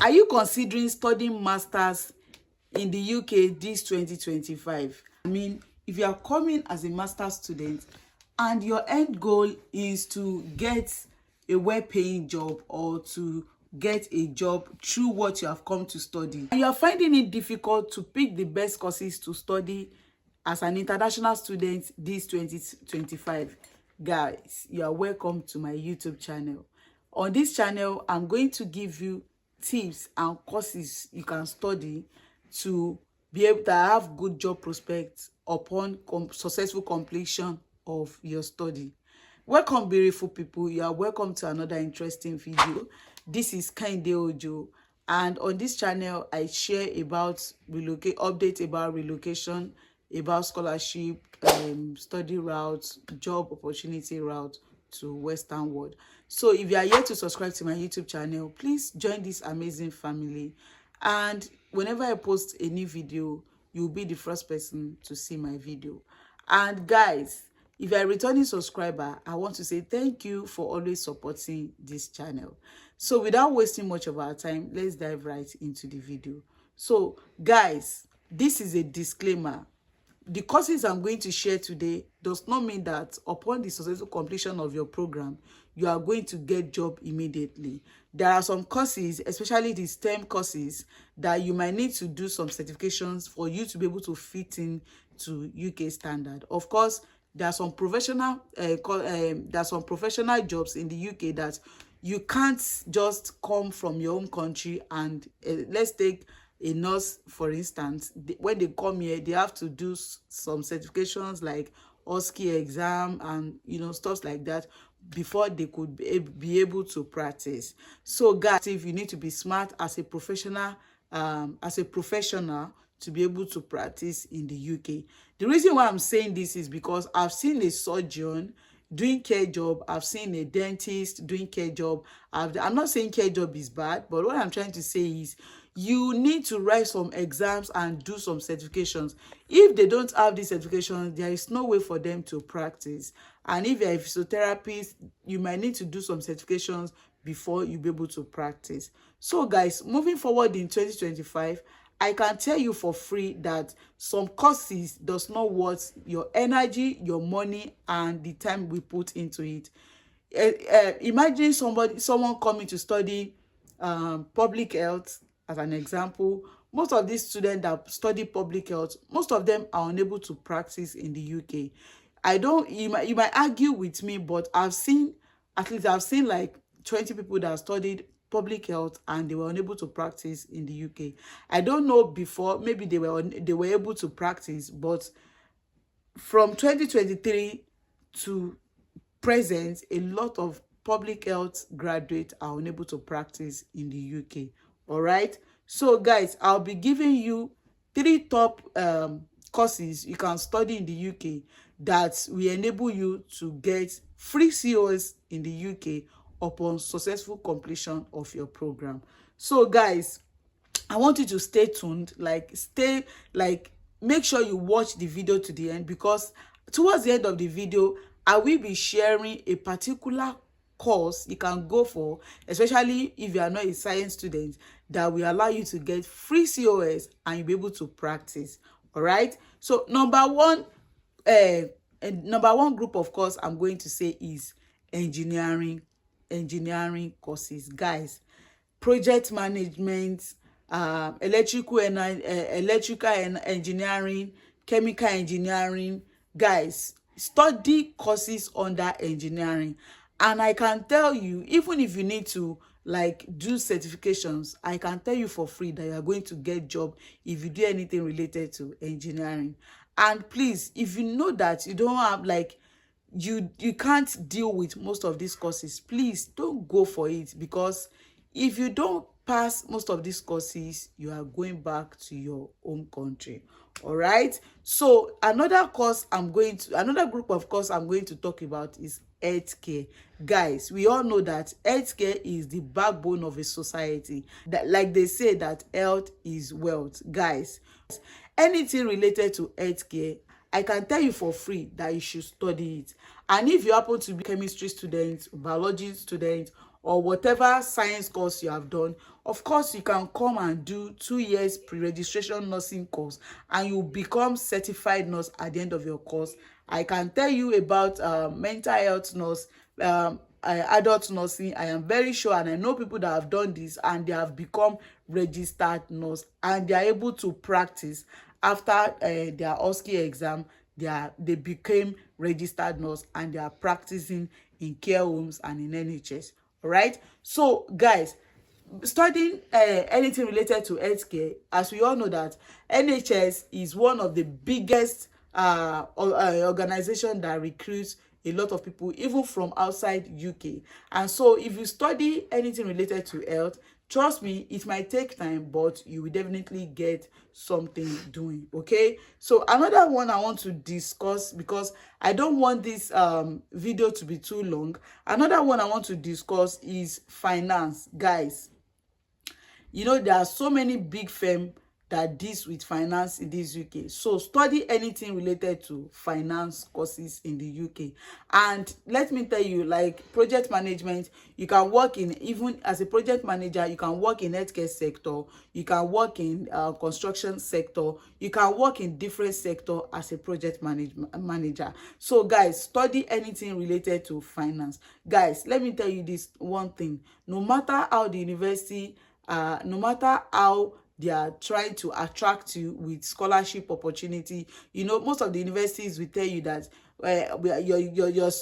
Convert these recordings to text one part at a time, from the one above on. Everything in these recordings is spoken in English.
Are you considering studying masters in the UK this 2025? I mean, if you are coming as a master's student and your end goal is to get a well-paying job or to get a job through what you have come to study, and you are finding it difficult to pick the best courses to study as an international student this 2025, guys, you are welcome to my YouTube channel. On this channel, I'm going to give you tips and courses you can study to be able to have good job prospects upon successful completion of your study. Welcome, beautiful people. You are welcome to another interesting video. This is Kehinde Ojo, and on this channel I share about updates about relocation, about scholarship, study routes, job opportunity route to Western world. So if you are yet to subscribe to my YouTube channel, please join this amazing family, and whenever I post a new video, you'll be the first person to see my video. And guys, if you're a returning subscriber, I want to say thank you for always supporting this channel. So without wasting much of our time, let's dive right into the video. So guys, this is a disclaimer. The courses I'm going to share today does not mean that upon the successful completion of your program, you are going to get job immediately. There are some courses, especially the STEM courses, that you might need to do some certifications for you to be able to fit in to UK standard. Of course, there are some professional jobs in the UK that you can't just come from your own country and let's take a nurse, for instance. When they come here, they have to do some certifications like OSCE exam and stuff like that before they could be able to practice. So guys, if you need to be smart as a professional, to be able to practice in the UK. The reason why I'm saying this is because I've seen a surgeon doing care job, I've seen a dentist doing care job. I'm not saying care job is bad, but what I'm trying to say is you need to write some exams and do some certifications. If they don't have these certifications, there is no way for them to practice. And if you're a physiotherapist, you might need to do some certifications before you be able to practice. So guys, moving forward in 2025, I can tell you for free that some courses does not worth your energy, your money, and the time we put into it. Imagine someone coming to study public health as an example. Most of these students that study public health, most of them are unable to practice in the UK. You might argue with me, but I've seen like 20 people that studied public health and they were unable to practice in the UK. I don't know before, maybe they were able to practice, but from 2023 to present, a lot of public health graduates are unable to practice in the UK. All right, so guys, I'll be giving you 3 top courses you can study in the UK that will enable you to get free COS in the UK upon successful completion of your program. So guys, I want you to stay tuned, make sure you watch the video to the end, because towards the end of the video I will be sharing a particular course you can go for, especially if you are not a science student, that will allow you to get free COS and you'll be able to practice. All right, so number one group of course I'm going to say is engineering courses. Guys, project management, electrical engineering, chemical engineering. Guys, study courses under engineering, and I can tell you, even if you need to do certifications, I can tell you for free that you are going to get job if you do anything related to engineering. And please, if you know that you don't have you can't deal with most of these courses, please don't go for it, because if you don't pass most of these courses, you are going back to your home country. All right, so another group of course I'm going to talk about is healthcare. Guys, we all know that healthcare is the backbone of a society, that like they say that health is wealth. Guys, anything related to healthcare, I can tell you for free that you should study it. And if you happen to be chemistry student, biology student, or whatever science course you have done, of course you can come and do 2 years pre-registration nursing course and you become certified nurse at the end of your course. I can tell you about mental health nurse, adult nursing. I am very sure, and I know people that have done this and they have become registered nurse and they are able to practice after their OSCE exam. They became registered nurse and they are practicing in care homes and in NHS. All right, so guys, studying anything related to healthcare, as we all know that NHS is one of the biggest organization that recruits a lot of people even from outside UK. And so if you study anything related to health, trust me, it might take time, but you will definitely get something doing. Okay, so another one I want to discuss, because I don't want this video to be too long, another one I want to discuss is finance. Guys, you know, there are so many big firms that deals with finance in this UK. So study anything related to finance courses in the UK. And let me tell you, like project management, you can work in, even as a project manager, you can work in healthcare sector, you can work in construction sector, you can work in different sector as a project manager. So guys, study anything related to finance. Guys, let me tell you this one thing. No matter how the university, no matter how they are trying to attract you with scholarship opportunity, you know, most of the universities will tell you that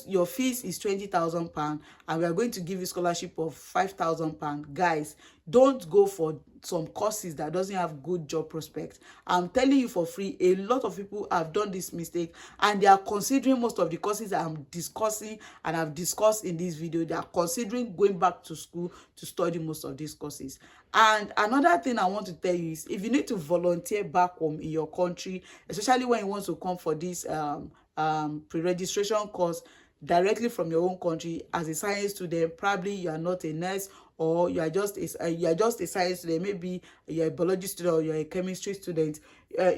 your fees is £20,000 and we are going to give you scholarship of £5,000. Guys, don't go for some courses that doesn't have good job prospects. I'm telling you for free, a lot of people have done this mistake and they are considering most of the courses that I'm discussing and I've discussed in this video. They are considering going back to school to study most of these courses. And another thing I want to tell you is, if you need to volunteer back home in your country, especially when you want to come for this pre-registration course directly from your own country as a science student, probably you are not a nurse, or you are just a science student, maybe you're a biology student or you're a chemistry student,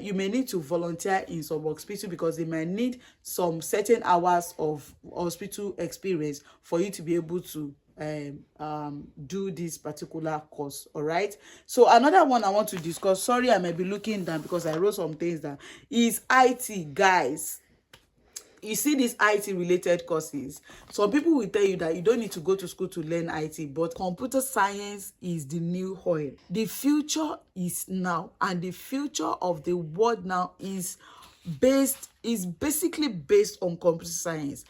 you may need to volunteer in some hospital because they might need some certain hours of hospital experience for you to be able to do this particular course. All right, so another one I want to discuss, sorry I may be looking down because I wrote some things down, is IT. Guys, you see these IT related courses, some people will tell you that you don't need to go to school to learn IT, but computer science is the new oil. The future is now, and the future of the world now is basically based on computer science.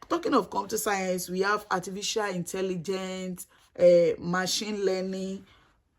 Talking of computer science, we have artificial intelligence, machine learning.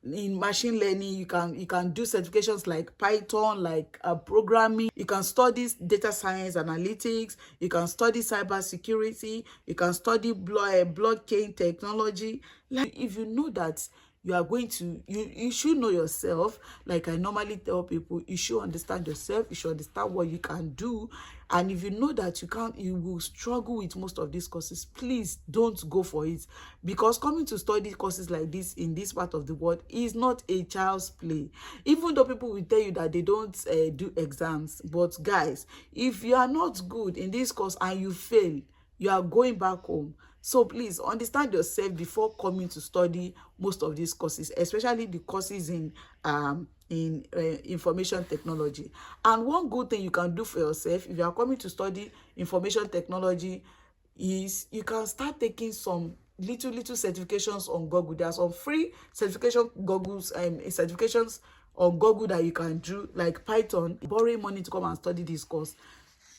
In machine learning, you can do certifications like Python, like programming. You can study data science analytics. You can study cyber security. You can study blockchain technology. Like, if you know that you are going to, you should know yourself. Like I normally tell people, you should understand yourself. You should understand what you can do. And if you know that you will struggle with most of these courses, please don't go for it, because coming to study courses like this in this part of the world is not a child's play. Even though people will tell you that they don't do exams, but guys, if you are not good in this course and you fail, you are going back home. So please understand yourself before coming to study most of these courses, especially the courses in information technology. And one good thing you can do for yourself if you are coming to study information technology is you can start taking some little certifications on Google. There are some free certification certifications on Google that you can do, like Python. Borrowing money to come and study this course,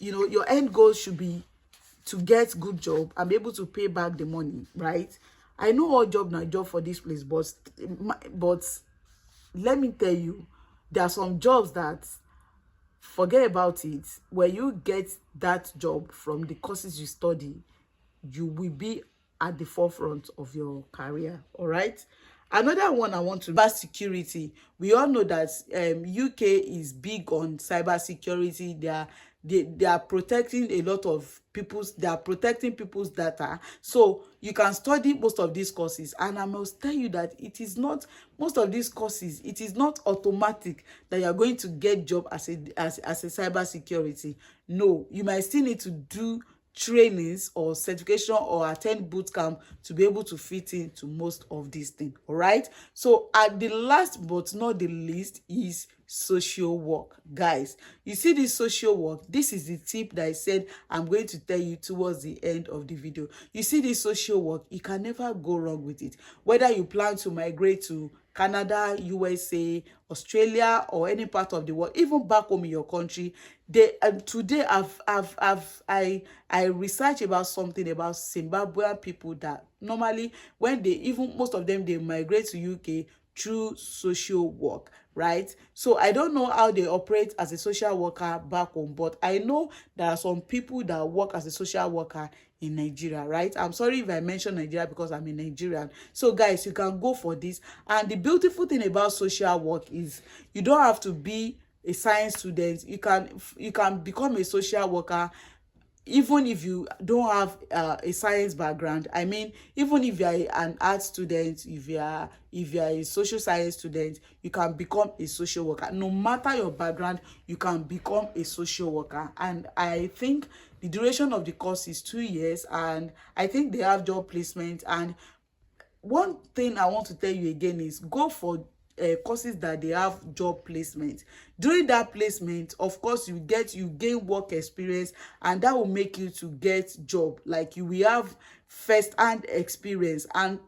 you know, your end goal should be to get good job and be able to pay back the money, right? I know all job na job for this place, but let me tell you, there are some jobs that, forget about it, when you get that job from the courses you study, you will be at the forefront of your career. All right, another one I want to, cyber security. We all know that UK is big on cyber security. They are protecting a lot of they are protecting people's data. So you can study most of these courses, and I must tell you that it is not, most of these courses, it is not automatic that you are going to get job as a cyber security. No, you might still need to do trainings or certification or attend boot camp to be able to fit into most of these things. All right, so at the last but not the least is social work. Guys, you see this social work, this is the tip that I said I'm going to tell you towards the end of the video. You see this social work, you can never go wrong with it. Whether you plan to migrate to Canada, USA, Australia, or any part of the world, even back home in your country, today I research about something about Zimbabwean people that normally when they, even most of them, they migrate to UK through social work, right? So I don't know how they operate as a social worker back home, but I know there are some people that work as a social worker in Nigeria, right? I'm sorry if I mention Nigeria because I'm a Nigerian. So guys, you can go for this. And the beautiful thing about social work is you don't have to be a science student. You can become a social worker even if you don't have a science background. I mean, even if you are an art student, if you are a social science student, you can become a social worker. No matter your background, you can become a social worker. And I think the duration of the course is 2 years, and I think they have job placement. And one thing I want to tell you again is go for courses that they have job placement. During that placement, of course, you gain work experience, and that will make you to get job. Like, you will have first-hand experience. And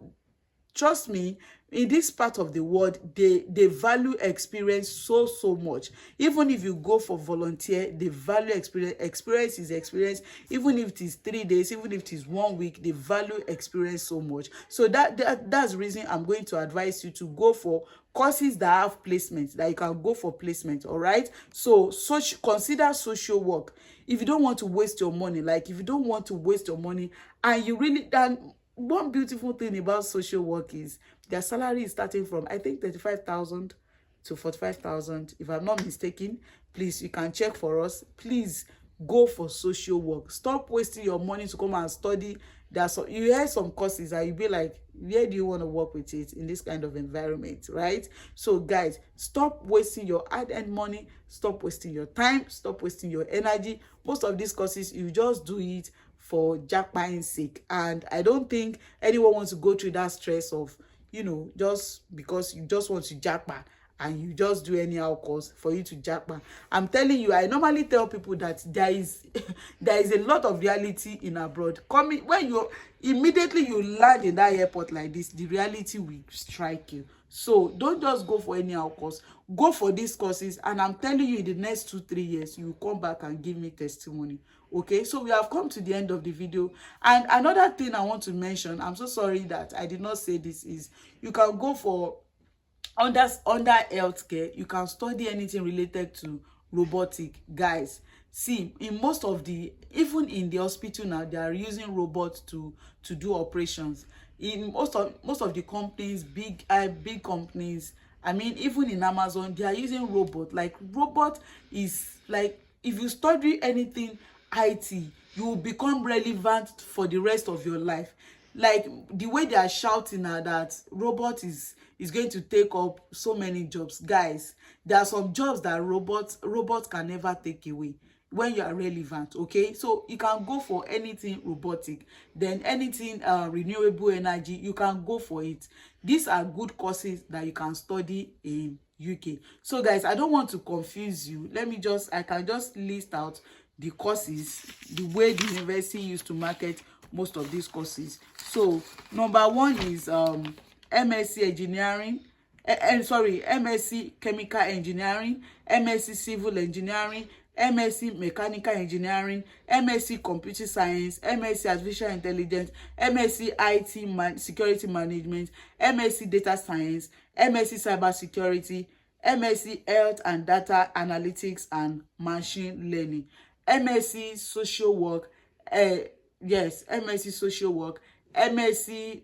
trust me, in this part of the world, they value experience so much. Even if you go for volunteer, they value experience. Experience is experience. Even if it is 3 days, even if it is 1 week, they value experience so much. So that's the reason I'm going to advise you to go for courses that have placement, that you can go for placement. All right, so consider social work. If you don't want to waste your money, and you really done. One beautiful thing about social work is their salary is starting from, I think, 35,000 to 45,000, if I'm not mistaken. Please, you can check for us. Please go for social work. Stop wasting your money to come and study. You hear some courses and you'll be like, where do you want to work with it in this kind of environment, right? So guys, stop wasting your hard-earned money. Stop wasting your time. Stop wasting your energy. Most of these courses, you just do it for jackpot's sake, and I don't think anyone wants to go through that stress of, just because you just want to jackpot and you just do anyhow course for you to jackpot. I'm telling you, I normally tell people that there is a lot of reality in abroad. Coming when you immediately you land in that airport like this, the reality will strike you. So don't just go for anyhow course. Go for these courses, and I'm telling you, in the next 2-3 years, you will come back and give me testimony. Okay, so we have come to the end of the video. And another thing I want to mention, I'm so sorry that I did not say this, is you can go for under healthcare. You can study anything related to robotic. Guys, see, in most of even in the hospital now, they are using robots to do operations. In most of the companies, big companies, I mean, even in Amazon, they are using robot. Like, robot is like, if you study anything IT, you will become relevant for the rest of your life. Like, the way they are shouting now that robot is going to take up so many jobs. Guys, there are some jobs that robots can never take away when you are relevant. Okay, so you can go for anything robotic, then anything renewable energy, you can go for it. These are good courses that you can study in UK. So guys, I don't want to confuse you. I can just list out the courses, the way the university used to market most of these courses. So number 1 is MSc engineering, MSc chemical engineering, MSc civil engineering, MSc mechanical engineering, MSc computer science, MSc artificial intelligence, MSc IT security management, MSc data science, MSc cyber security, MSc health and data analytics and machine learning, MSc social work, MSc social work, MSc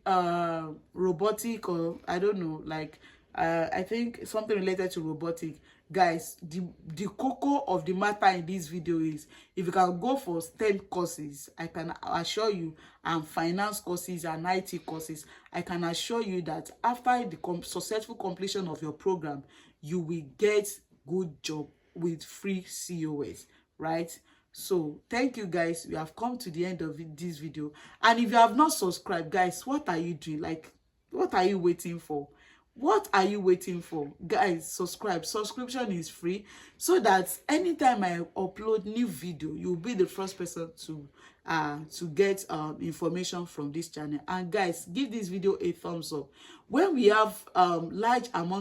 robotic, or I don't know, like I think something related to robotic. Guys, the cocoa of the matter in this video is, if you can go for STEM courses, I can assure you, and finance courses and IT courses, I can assure you that after the successful completion of your program, you will get good job with free COS, right? So thank you guys, we have come to the end of this video. And if you have not subscribed, guys, what are you doing? Like, what are you waiting for? What are you waiting for? Guys, subscribe. Subscription is free, so that anytime I upload new video, you'll be the first person to get information from this channel. And guys, give this video a thumbs up. When we have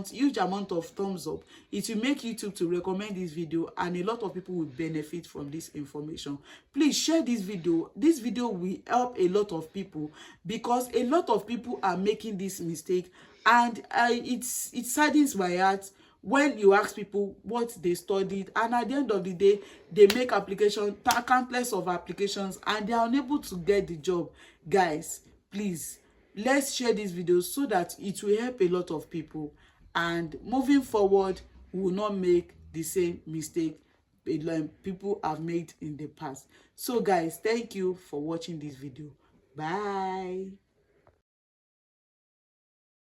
huge amount of thumbs up, it will make YouTube to recommend this video, and a lot of people will benefit from this information. Please share this video. This video will help a lot of people, because a lot of people are making this mistake, and it saddens my heart when you ask people what they studied, and at the end of the day they make countless of applications, and they are unable to get the job. Guys, please, let's share this video so that it will help a lot of people, and moving forward we will not make the same mistake people have made in the past. So guys, thank you for watching this video. Bye.